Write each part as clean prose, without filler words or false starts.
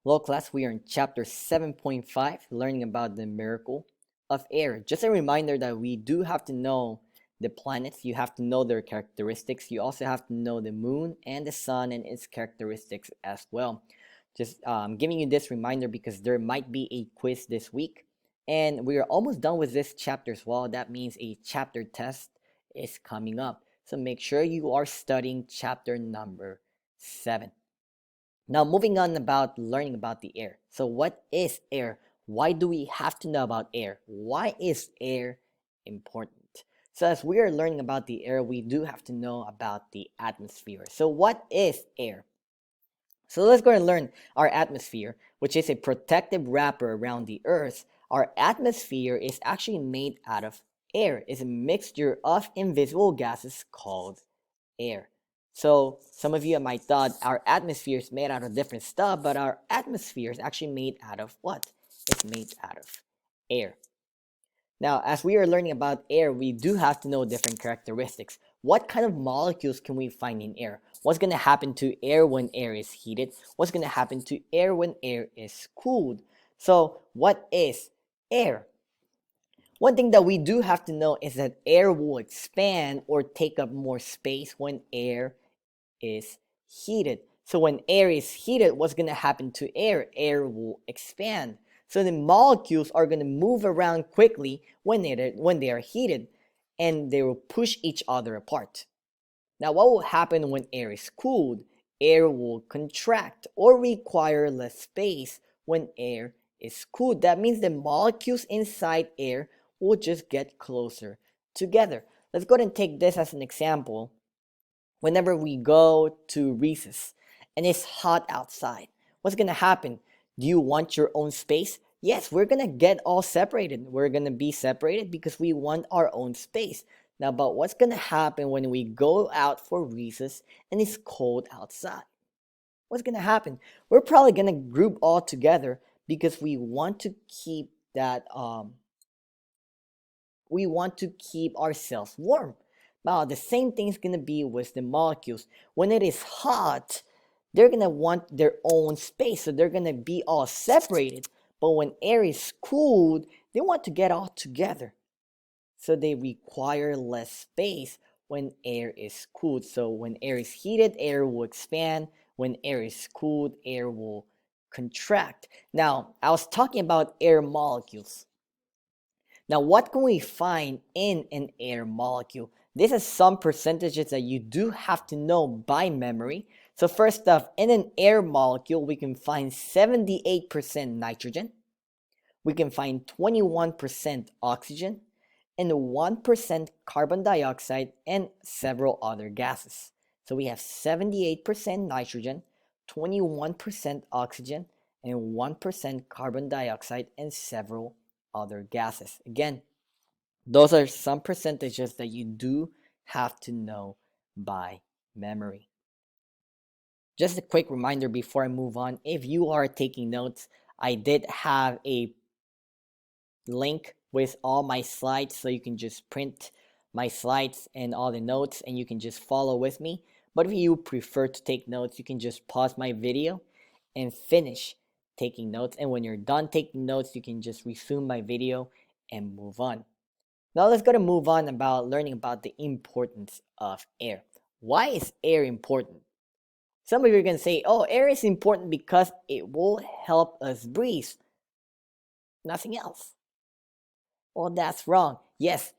Hello class, we are in chapter 7.5, learning about the miracle of air. Just a reminder that we do have to know the planets, you have to know their characteristics, you also have to know the moon and the sun and its characteristics as well. Just giving you this reminder because there might be a quiz this week, and we are almost done with this chapter as well. That means a chapter test is coming up. So make sure you are studying chapter number 7. Now, moving on about learning about the air. So, what is air? Why do we have to know about air? Why is air important? So, as we are learning about the air, we do have to know about the atmosphere. So, what is air? So, let's go and learn our atmosphere, which is a protective wrapper around the Earth. Our atmosphere is actually made out of air. It's a mixture of invisible gases called air. So some of you might thought our atmosphere is made out of different stuff, but our atmosphere is actually made out of what? It's made out of air. Now, as we are learning about air, we do have to know different characteristics. What kind of molecules can we find in air? What's going to happen to air when air is heated? What's going to happen to air when air is cooled? So, what is air? One thing that we do have to know is that air will expand or take up more space when air is heated. So when air is heated, what's going to happen to air? Air will expand. So the molecules are going to move around quickly when they are heated, and they will push each other apart. Now, what will happen when air is cooled? Air will contract or require less space when air is cooled. That means the molecules inside air will just get closer together. Let's go ahead and take this as an example. Whenever we go to recess and it's hot outside, what's going to happen? Do you want your own space? Yes, we're going to get all separated. We're going to be separated because we want our own space. Now, but what's going to happen when we go out for recess and it's cold outside? What's going to happen? We're probably going to group all together because we want to keep ourselves warm. Now, the same thing is going to be with the molecules. When it is hot, they're going to want their own space, so they're going to be all separated. But when air is cooled, they want to get all together. So they require less space when air is cooled. So when air is heated, air will expand. When air is cooled, air will contract. Now, I was talking about air molecules. Now, what can we find in an air molecule? This is some percentages that you do have to know by memory. So first off, in an air molecule, we can find 78% nitrogen. We can find 21% oxygen and 1% carbon dioxide and several other gases. So we have 78% nitrogen, 21% oxygen, and 1% carbon dioxide and several other gases. Again, those are some percentages that you do have to know by memory. Just a quick reminder before I move on, if you are taking notes, I did have a link with all my slides, so you can just print my slides and all the notes and you can just follow with me. But if you prefer to take notes, you can just pause my video and finish taking notes, and when you're done taking notes, you can just resume my video and move on. Now let's go to move on about learning about the importance of air. Why is air important? Some of you are going to say, oh, air is important because it will help us breathe. Nothing else. Well, that's wrong. Yes,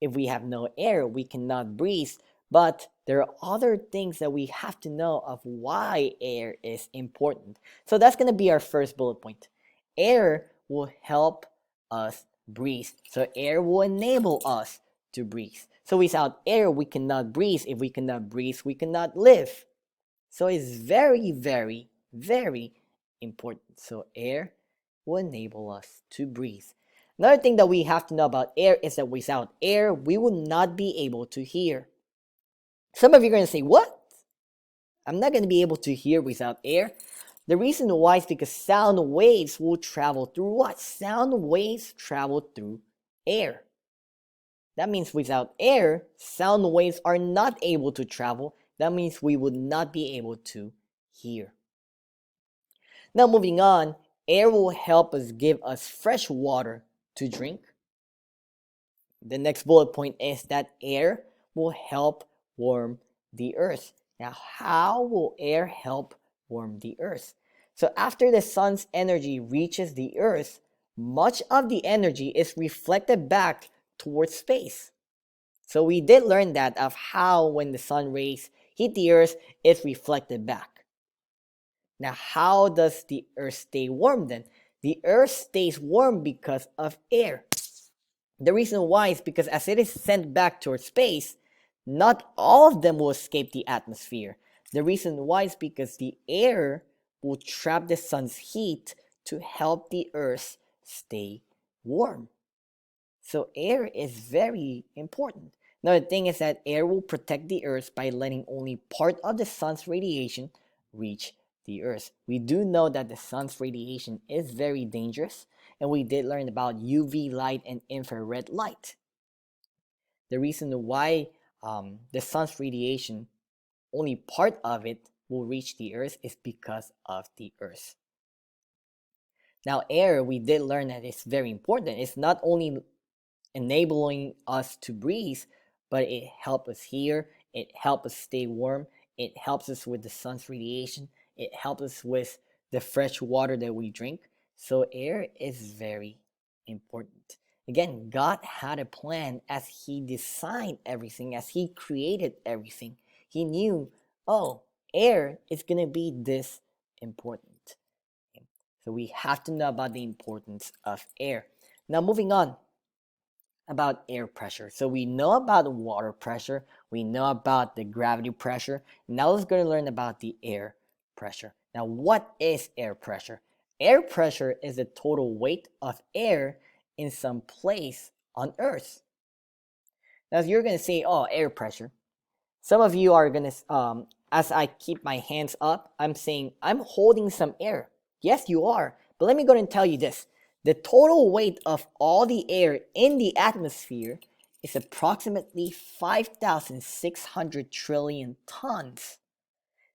if we have no air, we cannot breathe. But there are other things that we have to know of why air is important. So that's going to be our first bullet point. Air will help us breathe. So air will enable us to breathe. So without air, we cannot breathe. If we cannot breathe, we cannot live. So it's very, very, very important. So air will enable us to breathe. Another thing that we have to know about air is that without air, we will not be able to hear. Some of you are going to say, what? I'm not going to be able to hear without air. The reason why is because sound waves will travel through what? Sound waves travel through air. That means without air, sound waves are not able to travel. That means we would not be able to hear. Now moving on, air will help us give us fresh water to drink. The next bullet point is that air will help warm the earth. Now, how will air help warm the earth? So after the sun's energy reaches the earth, much of the energy is reflected back towards space. So we did learn that of how when the sun rays hit the earth, it's reflected back. Now, how does the earth stay warm then? The earth stays warm because of air. The reason why is because as it is sent back towards space, not all of them will escape the atmosphere. The reason why is because the air will trap the sun's heat to help the earth stay warm. So air is very important. Now the thing is that air will protect the earth by letting only part of the sun's radiation reach the earth. We do know that the sun's radiation is very dangerous, and we did learn about UV light and infrared light. The reason why the sun's radiation, only part of it will reach the earth is because of the earth. Now air, we did learn that it's very important. It's not only enabling us to breathe, but it helps us hear, it helps us stay warm, it helps us with the sun's radiation, it helps us with the fresh water that we drink. So air is very important. Again, God had a plan as He designed everything, as He created everything. He knew, oh, air is going to be this important. So we have to know about the importance of air. Now moving on about air pressure. So we know about water pressure, we know about the gravity pressure. Now let's go to learn about the air pressure. Now what is air pressure? Air pressure is the total weight of air in some place on Earth. Now if you're going to say, oh, air pressure, some of you are going to, as I keep my hands up, I'm saying I'm holding some air. Yes, you are. But let me go and tell you this. The total weight of all the air in the atmosphere is approximately 5,600 trillion tons.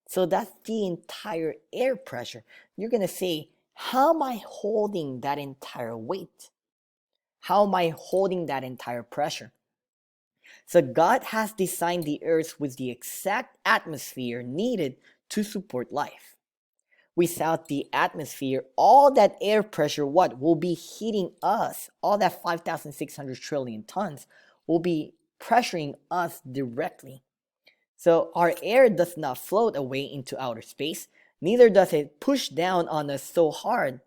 So that's the entire air pressure. You're going to say, how am I holding that entire weight? How am I holding that entire pressure? So God has designed the earth with the exact atmosphere needed to support life. Without the atmosphere, all that air pressure will be hitting us, all that 5,600 trillion tons will be pressuring us directly. So our air does not float away into outer space, neither does it push down on us so hard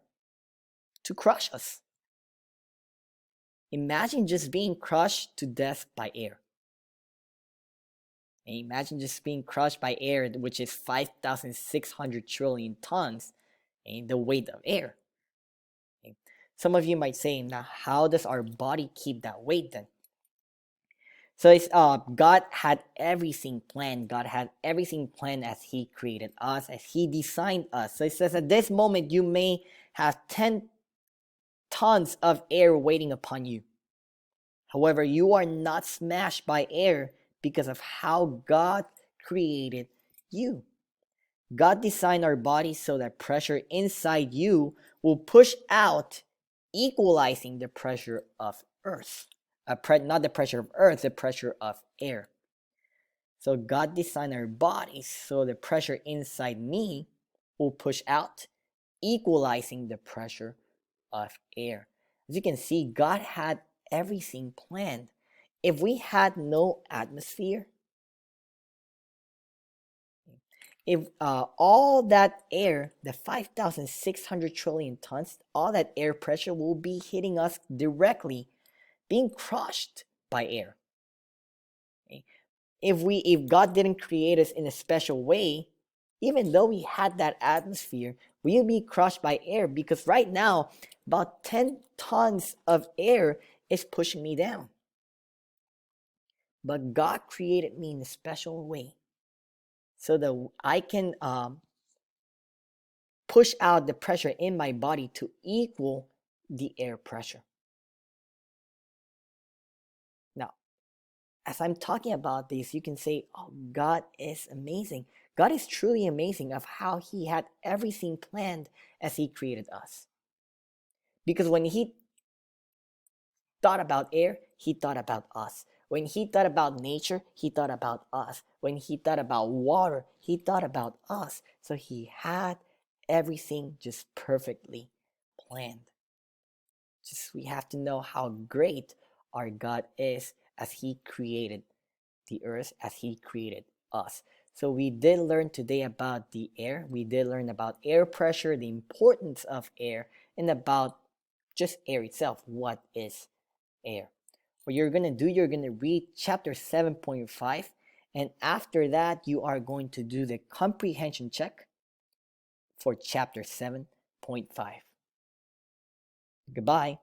to crush us. Imagine just being crushed to death by air. And imagine just being crushed by air, which is 5,600 trillion tons, and the weight of air. Okay. Some of you might say, now how does our body keep that weight then? So it's God had everything planned. God had everything planned as He created us, as He designed us. So it says at this moment you may have 10 tons of air waiting upon you. However, you are not smashed by air because of how God created you. God designed our bodies so that pressure inside you will push out, equalizing the pressure of earth. Not the pressure of earth, the pressure of air. So God designed our bodies so the pressure inside me will push out, equalizing the pressure of air. As you can see, God had everything planned. If we had no atmosphere, if all that air, the 5,600 trillion tons, all that air pressure will be hitting us directly, being crushed by air. Okay? If God didn't create us in a special way, even though we had that atmosphere, we'll be crushed by air because right now, about 10 tons of air is pushing me down. But God created me in a special way so that I can push out the pressure in my body to equal the air pressure. Now, as I'm talking about this, you can say, oh, God is amazing. God is truly amazing of how He had everything planned as He created us. Because when He thought about air, He thought about us. When He thought about nature, He thought about us. When He thought about water, He thought about us. So He had everything just perfectly planned. Just we have to know how great our God is as He created the earth, as He created us. So we did learn today about the air. We did learn about air pressure, the importance of air, and about just air itself. What is air? What you're going to do, you're going to read chapter 7.5, and after that, you are going to do the comprehension check for chapter 7.5. Goodbye.